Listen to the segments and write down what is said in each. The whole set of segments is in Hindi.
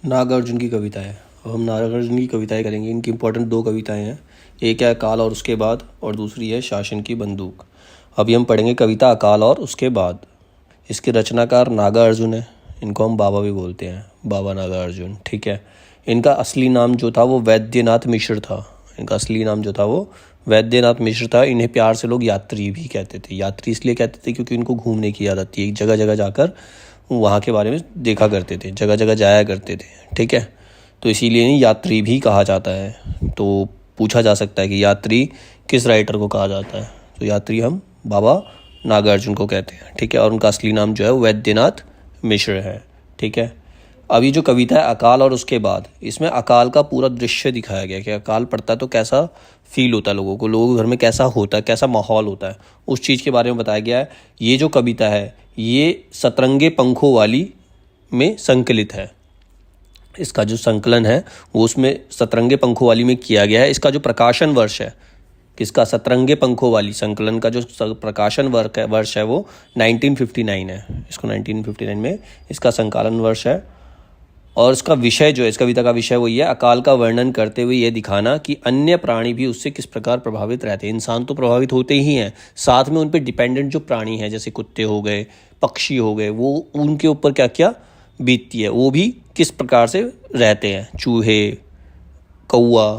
नागार्जुन की कविताएं। अब हम नागार्जुन की कविताएं करेंगे। इनकी इंपॉर्टेंट दो कविताएं हैं, एक है अकाल और उसके बाद और दूसरी है शासन की बंदूक। अभी हम पढ़ेंगे कविता अकाल और उसके बाद। इसके रचनाकार नागार्जुन है, इनको हम बाबा भी बोलते हैं, बाबा नागार्जुन। ठीक है। इनका असली नाम जो था वो वैद्यनाथ मिश्र था। इनका असली नाम जो था वो वैद्यनाथ मिश्र था। इन्हें प्यार से लोग यात्री भी कहते थे। यात्री इसलिए कहते थे क्योंकि इनको घूमने की आदत थी, एक जगह जगह जाकर वहाँ के बारे में देखा करते थे, जगह जगह जाया करते थे। ठीक है, तो इसीलिए इन्हें यात्री भी कहा जाता है। तो पूछा जा सकता है कि यात्री किस राइटर को कहा जाता है, तो यात्री हम बाबा नागार्जुन को कहते हैं। ठीक है, और उनका असली नाम जो है वैद्यनाथ मिश्र है। ठीक है। अब ये जो कविता है अकाल और उसके बाद, इसमें अकाल का पूरा दृश्य दिखाया गया कि अकाल पड़ता है तो कैसा फील होता है लोगों के घर में, कैसा होता है, कैसा माहौल होता है, उस चीज़ के बारे में बताया गया है। ये जो कविता है ये सतरंगे पंखों वाली में संकलित है। इसका जो संकलन है वो उसमें सतरंगे पंखों वाली में किया गया है। इसका जो प्रकाशन वर्ष है, किसका, सतरंगे पंखों वाली संकलन का जो प्रकाशन वर्ष है वो 1959 है। इसको 1959 में इसका संकलन वर्ष है। और इसका विषय जो है, इस कविता का विषय वो ये है, अकाल का वर्णन करते हुए ये दिखाना कि अन्य प्राणी भी उससे किस प्रकार प्रभावित रहते हैं। इंसान तो प्रभावित होते ही हैं, साथ में उन पर डिपेंडेंट जो प्राणी हैं जैसे कुत्ते हो गए, पक्षी हो गए, वो उनके ऊपर क्या क्या बीतती है, वो भी किस प्रकार से रहते हैं, चूहे, कौआ,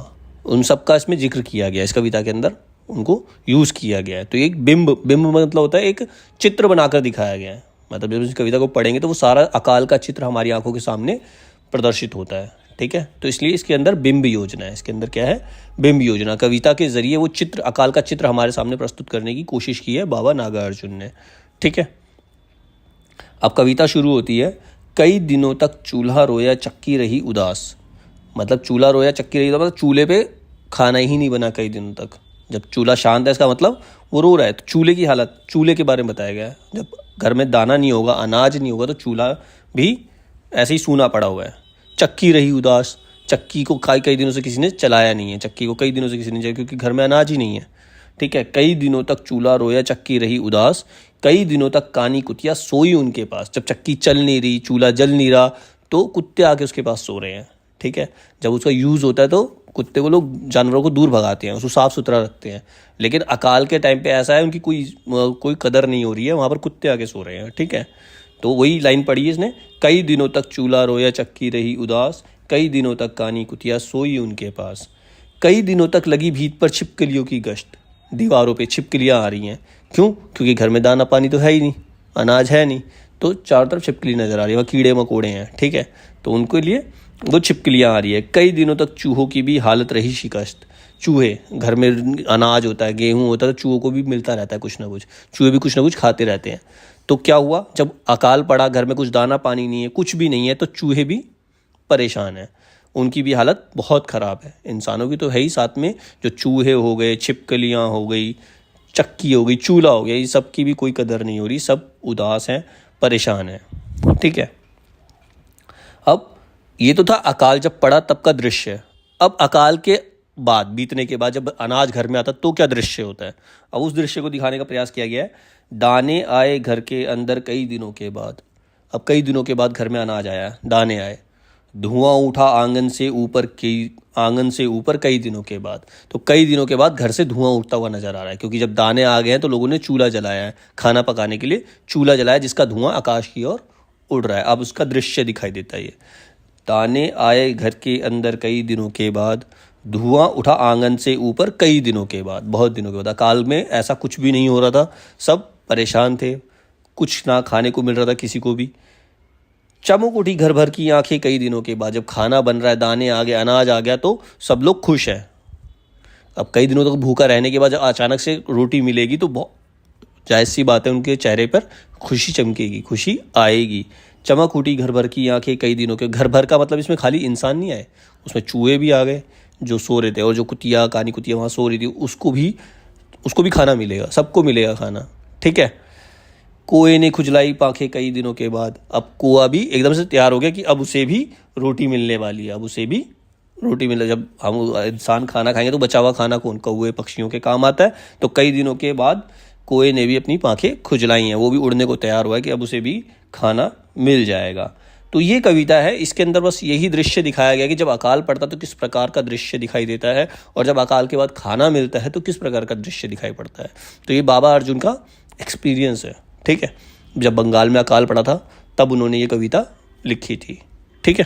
उन सब का इसमें जिक्र किया गया। इस कविता के अंदर उनको यूज़ किया गया है। तो एक बिंब मतलब होता है एक चित्र बनाकर दिखाया गया है। मतलब जब इस कविता को पढ़ेंगे तो वो सारा अकाल का चित्र हमारी आंखों के सामने प्रदर्शित होता है। ठीक है, तो इसलिए इसके अंदर बिंब योजना है। इसके अंदर क्या है, बिंब योजना। कविता के जरिए वो चित्र, अकाल का चित्र हमारे सामने प्रस्तुत करने की कोशिश की है बाबा नागार्जुन ने। ठीक है, अब कविता शुरू होती है, कई दिनों तक चूल्हा रोया चक्की रही उदास। मतलब चूल्हा रोया चक्की रही, मतलब चूल्हे पे खाना ही नहीं बना कई दिनों तक। जब चूल्हा शांत है इसका मतलब वो रो रहा है। तो चूल्हे की हालत, चूल्हे के बारे में बताया गया है। जब घर में दाना नहीं होगा, अनाज नहीं होगा, तो चूल्हा भी ऐसे ही सूना पड़ा हुआ है। चक्की रही उदास, चक्की को कई दिनों से किसी ने चलाया नहीं है, चक्की को कई दिनों से किसी ने चलाया क्योंकि घर में अनाज ही नहीं है। ठीक है, कई दिनों तक चूल्हा रोया चक्की रही उदास, कई दिनों तक कानी कुतिया सोई उनके पास। जब चक्की चल नहीं रही, चूल्हा जल नहीं रहा, तो कुत्ते आके उसके पास सो रहे हैं। ठीक है, जब उसका यूज़ होता है तो कुत्ते को लोग जानवरों को दूर भगाते हैं, उसको साफ़ सुथरा रखते हैं। लेकिन अकाल के टाइम पे ऐसा है उनकी कोई कदर नहीं हो रही है, वहाँ पर कुत्ते आके सो रहे हैं। ठीक है, तो वही लाइन पढ़ी है इसने, कई दिनों तक चूल्हा रोया चक्की रही उदास, कई दिनों तक कानी कुतिया सोई उनके पास। कई दिनों तक लगी भीत पर छिपकलियों की गश्त, दीवारों पे छिपकलियाँ आ रही हैं। क्यों? क्योंकि घर में दाना पानी तो है ही नहीं, अनाज है नहीं, तो चारों तरफ छिपकली नज़र आ रही है, वह कीड़े मकोड़े हैं। ठीक है, तो उनके लिए वो छिपकलियाँ आ रही है। कई दिनों तक चूहों की भी हालत रही शिकस्त। चूहे, घर में अनाज होता है, गेहूँ होता है, तो चूहों को भी मिलता रहता है कुछ ना कुछ, चूहे भी कुछ ना कुछ खाते रहते हैं। तो क्या हुआ, जब अकाल पड़ा, घर में कुछ दाना पानी नहीं है, कुछ भी नहीं है, तो चूहे भी परेशान हैं, उनकी भी हालत बहुत ख़राब है। इंसानों की तो है ही, साथ में जो चूहे हो गए, छिपकलियाँ हो गई, चक्की हो गई, चूल्हा हो गया, ये सब की भी कोई कदर नहीं हो रही, सब उदास हैं, परेशान हैं। ठीक है, अब ये तो था अकाल जब पड़ा तब का दृश्य। अब अकाल के बाद, बीतने के बाद, जब अनाज घर में आता तो क्या दृश्य होता है, अब उस दृश्य को दिखाने का प्रयास किया गया है। दाने आए घर के अंदर कई दिनों के बाद। अब कई दिनों के बाद घर में अनाज आया, दाने आए। धुआं उठा आंगन से ऊपर कई दिनों के बाद। तो कई दिनों के बाद घर से धुआं उठता हुआ नजर आ रहा है, क्योंकि जब दाने आ गए हैं तो लोगों ने चूल्हा जलाया है, खाना पकाने के लिए चूल्हा जलाया, जिसका धुआं आकाश की ओर उड़ रहा है। अब उसका दृश्य दिखाई देता है। ये दाने आए घर के अंदर कई दिनों के बाद, धुआं उठा आंगन से ऊपर कई दिनों के बाद। बहुत दिनों के बाद, अकाल में ऐसा कुछ भी नहीं हो रहा था, सब परेशान थे, कुछ ना खाने को मिल रहा था किसी को भी। चमक उठी घर भर की आंखें कई दिनों के बाद। जब खाना बन रहा है, दाने आ गए, अनाज आ गया, तो सब लोग खुश हैं। अब कई दिनों तक भूखा रहने के बाद जब अचानक से रोटी मिलेगी तो बहुत जायज़ सी बात है, उनके चेहरे पर खुशी चमकेगी, खुशी आएगी। चमक उठी घर भर की आंखें कई दिनों के। घर भर का मतलब इसमें खाली इंसान नहीं आए, उसमें चूहे भी आ गए जो सो रहे थे, और जो कुतिया, कानी कुतिया वहाँ सो रही थी, उसको भी खाना मिलेगा, सबको मिलेगा खाना। ठीक है, कोए ने खुजलाई पांखें कई दिनों के बाद। अब कोआ भी एकदम से तैयार हो गया कि अब उसे भी रोटी मिलने वाली है, अब उसे भी रोटी मिले। जब हम इंसान खाना खाएंगे तो बचा हुआ खाना कौन, कौए पक्षियों के काम आता है। तो कई दिनों के बाद कोए ने भी अपनी पांखें खुजलाई हैं, वो भी उड़ने को तैयार हुआ है कि अब उसे भी खाना मिल जाएगा। तो ये कविता है, इसके अंदर बस यही दृश्य दिखाया गया कि जब अकाल पड़ता तो किस प्रकार का दृश्य दिखाई देता है, और जब अकाल के बाद खाना मिलता है तो किस प्रकार का दृश्य दिखाई पड़ता है। तो ये बाबा अर्जुन का एक्सपीरियंस है। ठीक है, जब बंगाल में अकाल पड़ा था तब उन्होंने ये कविता लिखी थी। ठीक है।